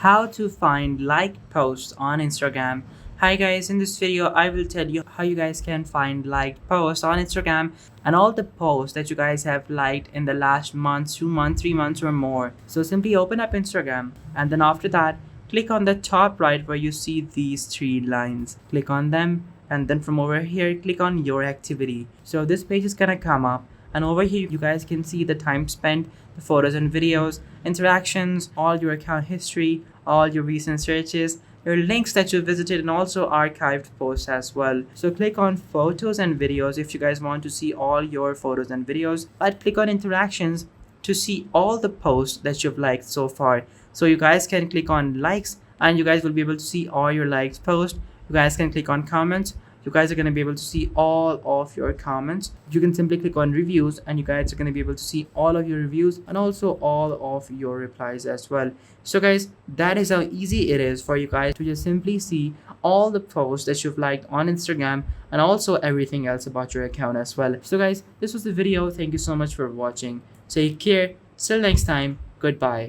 how to find like posts on Instagram. Hi guys, in this video I will tell you how you guys can find liked posts on Instagram and all the posts that you guys have liked in the last month, 2 months, 3 months or more. So simply open up Instagram and then after that click on the top right where you see these three lines. Click on them and then from over here click on your activity. So this page is gonna come up and over here you guys can see the time spent, the photos and videos, interactions, all your account history, all your recent searches, your links that you visited, and also archived posts as well. So click on photos and videos if you guys want to see all your photos and videos, but click on interactions to see all the posts that you've liked so far. So you guys can click on likes and you guys will be able to see all your liked posts. You guys can click on comments. You guys are going to be able to see all of your comments. You can simply click on reviews and you guys are going to be able to see all of your reviews and also all of your replies as well. So guys, that is how easy it is for you guys to just simply see all the posts that you've liked on Instagram and also everything else about your account as well. So guys, this was the video. Thank you so much for watching. Take care. Till next time. Goodbye.